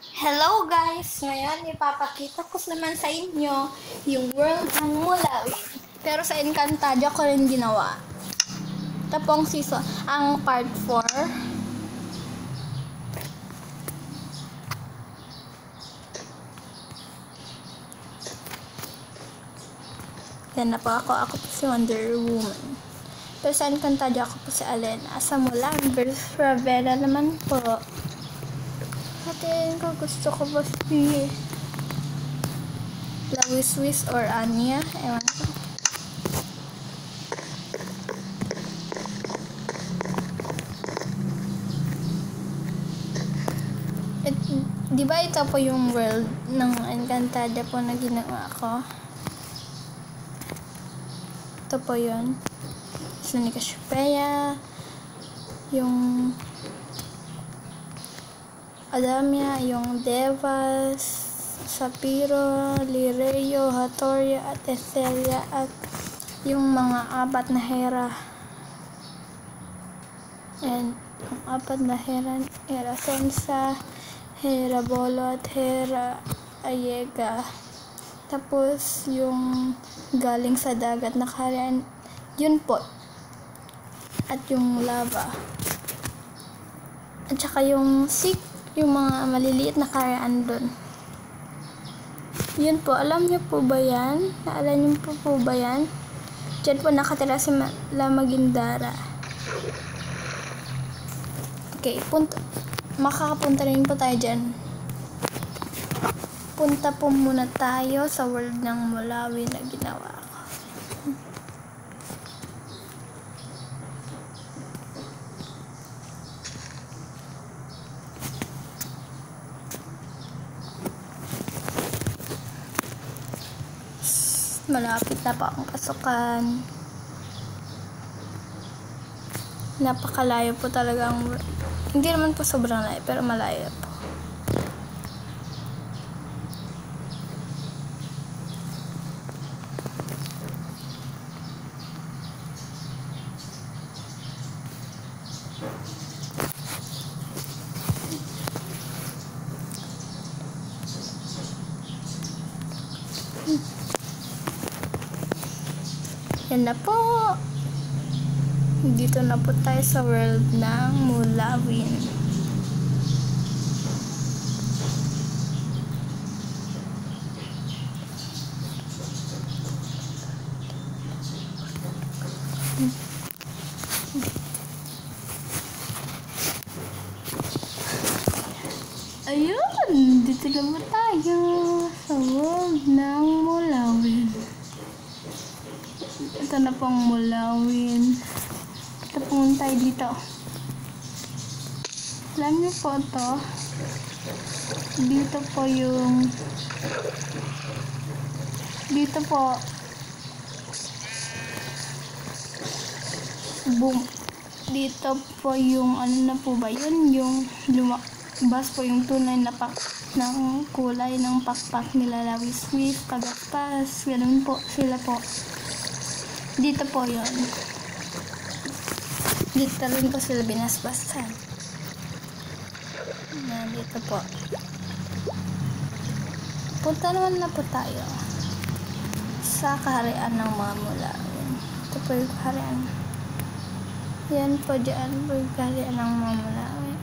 Hello guys! Ngayon ipapakita ko naman sa inyo yung world ng Mulawin. Pero sa Encantadia ko rin ginawa. Ito pong season, ang part 4. Yan na po ako. Ako po si Wonder Woman. Pero sa Encantadia ako po si Alena. Sa Mulawin versus Ravenna naman po. Atin ko gusto ko ba si Lawiswis or Anya? Ewan ko. Di ba ito po yung world ng Encantadia po na ginawa ko? Ito po yun. Sila Cassiopeia, yung Adamia, yung Devas, Sapiro, Lirio, Hatoria, at Ethelia, at yung mga apat na Hera. And ang apat na Hera, Hera Sensa, Hera Bolo, at Hera Ayega. Tapos yung galing sa dagat na kaharian, yun po. At yung lava. At saka yung yung mga maliliit na kaharian doon. Yun po, alam niyo po ba yan? Naalala niyo po ba yan? Diyan po nakatira si Lamagindara. Okay, makakapunta rin po tayo dyan. Punta po muna tayo sa world ng Mulawin na ginawa ko. Malapit na po ang pasukan. Napakalayo po talaga ang world. Hindi naman po sobrang layo, pero malayo po. Yan na po. Dito na po tayo sa world ng Mulawin. Ayun! Dito na po tayo sa world ng Mulawin. Ito na pong Mulawin. Ito pong tayo dito. Alam niyo po ito. Dito po yung dito po yung ano na po ba yun, yung lumabas po yung tunay na ng kulay ng pakpak nila Lawiswis, Kagaspas, ganun po sila po. Dito po yun. Dito rin po sila binasbasan. Yan, dito po. Punta naman na po tayo sa kaharian ng mga Mulawin. Ito po yung kaharian. Yan po, dyan po yung kaharian ng mga Mulawin.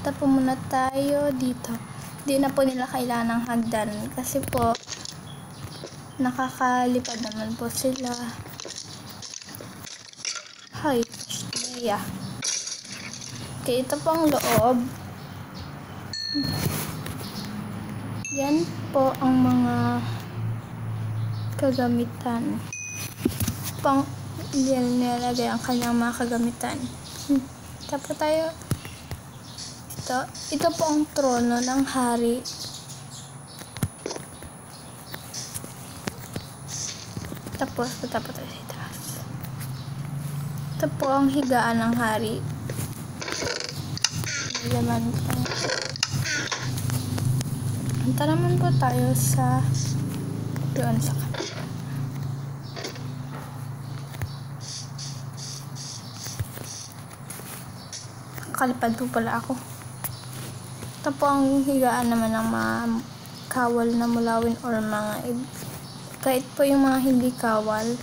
Ito po muna tayo dito. Di na po nila kailangan ng hagdan kasi po nakakalipad naman po sila. Hi, yeah. Okay, ito po ang loob. Yan po ang mga kagamitan. Yan nilagay ang kanyang mga kagamitan. Tapos tayo. Ito po ang trono ng hari. Tapos tayo sa taas. Ito po ang higaan ng hari. Laman po. Punta naman po tayo sa doon sa kalipad po pala ako. Ito po ang higaan naman ng mga kawal na mulawin or mga kahit po yung mga hindi kawal.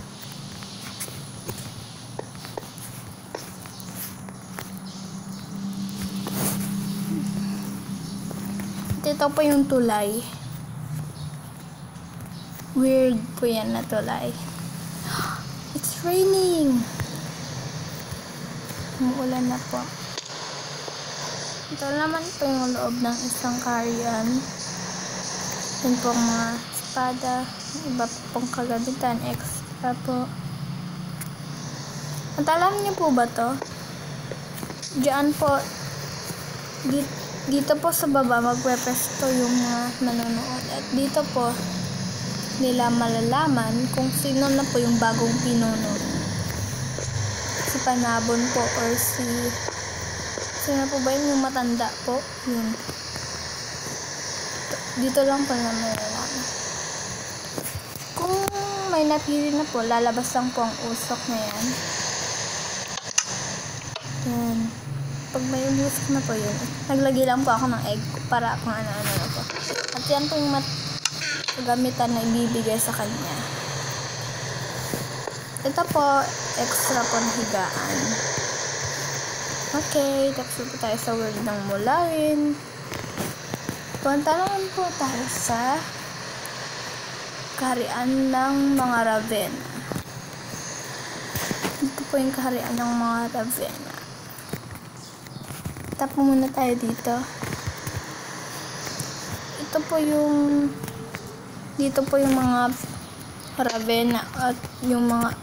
Ito po yung tulay. Weird po yan na tulay. It's raining! Umuulan na po. Ito naman po yung loob ng isang kaharian. Yun po mga espada, iba pong kagamitan, extra po. At alam niyo po ba to? Diyan po, dito po sa baba magpepesto yung mga manonood. At dito po, nila malalaman kung sino na po yung bagong pinuno. Si Panabon po or sino po ba yun, yung matanda po? Yun. Dito lang po na malalaman. Kung may napili na po, lalabas lang po ang usok na yan. Yan. Pag may usok na po yun, naglagay lang po ako ng egg para kung ano-ano na po. At yan po yung gamitan na ibibigay sa kanya. Ito po, extra po na higaan. Okay, tapos po tayo sa world ng mulawin. Punta naman po tayo sa kaharian ng mga Ravenna. Ito po yung kaharian ng mga Ravenna. Tap muna tayo dito. Dito po yung mga Ravenna at yung mga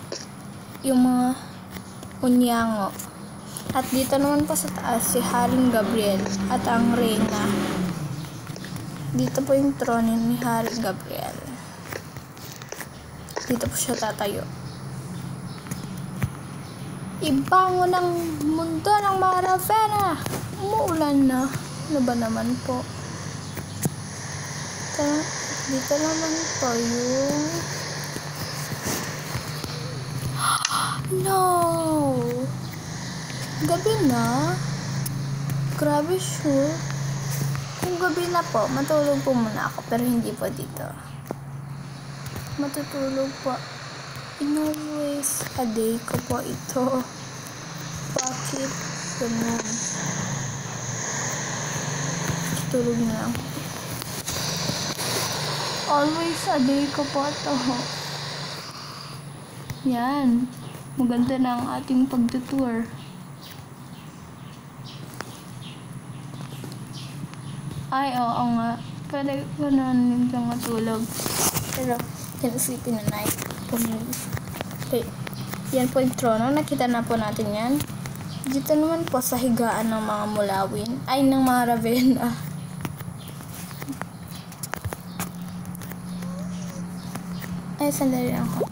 Unyango. At dito naman po sa taas si Haring Gabriel at ang Reyna. Dito po yung trono ni Haring Gabriel. Dito po siya tatayo. Ibangon ang mundo ng mga Ravenna. Umuulan na. Ano ba naman po? Dito naman po yung no! Gabi na? Grabe sure. Kung gabi na po, matulog po muna ako pero hindi po dito. Matutulog po. In always a day ko po ito. Bakit? Ganun. Tulog na lang. Always a day ko po ito. Yan. Maganda na ang ating pagtutour. Ay, oo nga. Pwede ko na lang matulog. Pero, kinusipin na night. Okay. Yan po yung trono. Nakita na po natin yan. Dito naman po sa higaan ng mga mulawin. Ay, ng mga Ravenna. Ay, sandali lang ako.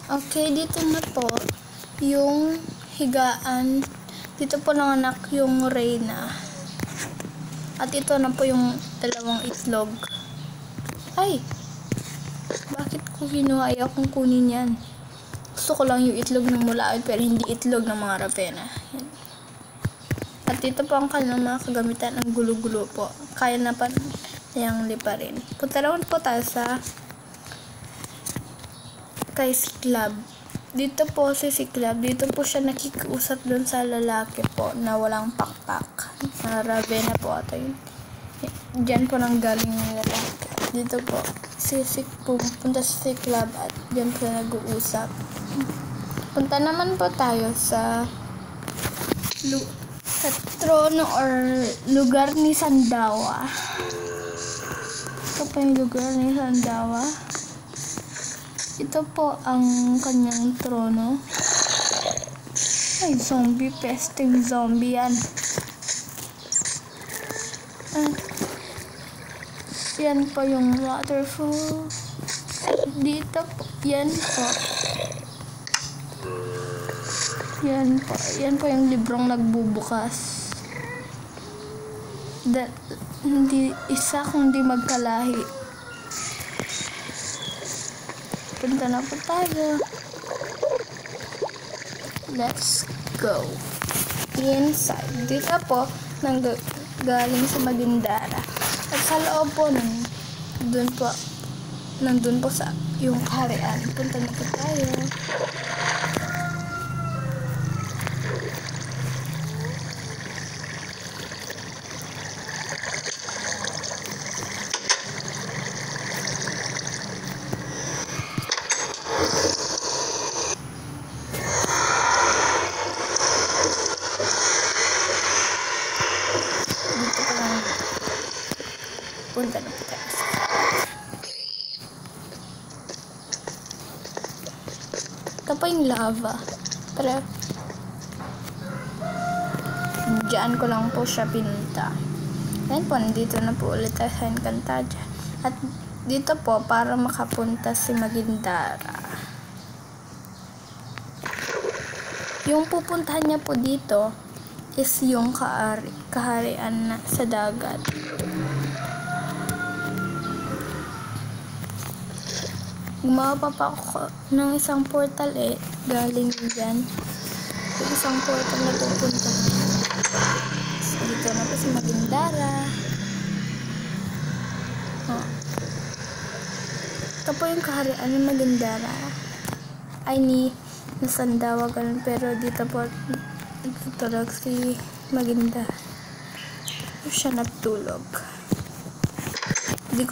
Okay, dito na po yung higaan. Dito po nanganak yung Reyna. At ito na po yung dalawang itlog. Ay! Bakit ko kinuha? Ayaw kong kunin yan. Gusto ko lang yung itlog ng mulawin pero hindi itlog ng mga Ravenna. Yan. At ito po ang kanilang mga kagamitan ng gulo-gulo po. Kaya na pa niyang liparin. Punta naman po tayo sa kay Cyclab. Dito po si Cyclab. Dito po siya nakikiusap dun sa lalaki po na walang pakpak. Sa Ravenna po ata yun. Diyan po nang galing yung lalaki. Dito po pupunta si Cyclab at diyan po nag-uusap. Punta naman po tayo sa trono or lugar ni Sandawa. Ito po yung lugar ni Sandawa. Ito po ang kanyang trono. Ay, zombie. Pesting zombie yan. Yan po yung waterfall. Dito po. Yan po. Yan po. Yan po yung librong nagbubukas. Hindi isa kundi magkalahi. Punta na po tayo. Let's go inside. Dito po galing sa Magindara. At sa loob po nandun po sa yung kaharian. Punta na po tayo. Dito pa lang. Punta na po tayo. Ito pa yung lava. Pero, dyan ko lang po siya pinunta. Ngayon po, nandito na po ulit tayo sa Encantadia. At dito po, para makapunta si Magindara. Yung pupuntahan niya po dito is yung kaharian na sa dagat. Gumawa pa ako ng isang portal galing dyan. Yung isang portal na pupunta. So, dito na po si Magindara. Ito po yung kaharian ng Magindara. Ay ni Nasandawa ganun. Pero dito po nagtutulog si Magindara. Siya natulog. Di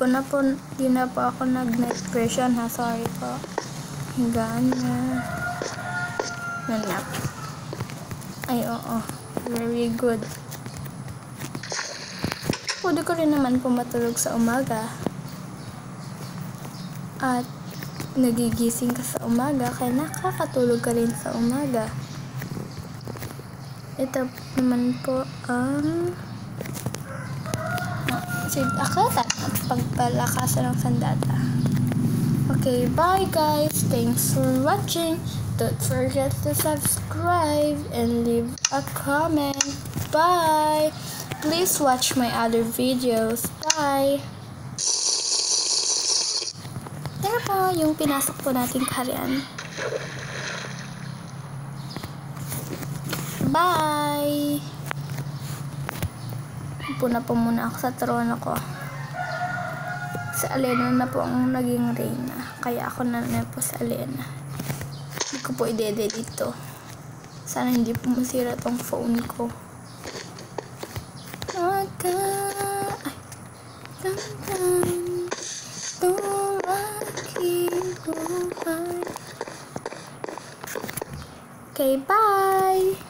na po ako nag-night version ha. Sorry po. Hanggaan na. Nanap. Ay, oo. Very good. Pwede ko rin naman po matulog sa umaga. At nagigising ka sa umaga. Kaya nakakatulog ka rin sa umaga. Ito naman po ang akatan at pagpalakasan ng sandata. Okay, bye guys. Thanks for watching. Don't forget to subscribe and leave a comment. Bye. Please watch my other videos. Bye. Tara po yung pinasok po nating kaharian. Bye. Puna po muna ako sa trono ko. Si Alena na po ang naging reyna. Kaya ako na po sa Alena. Hindi ko po i-edit dito. Sana hindi po masira tong phone ko. Okay, bye!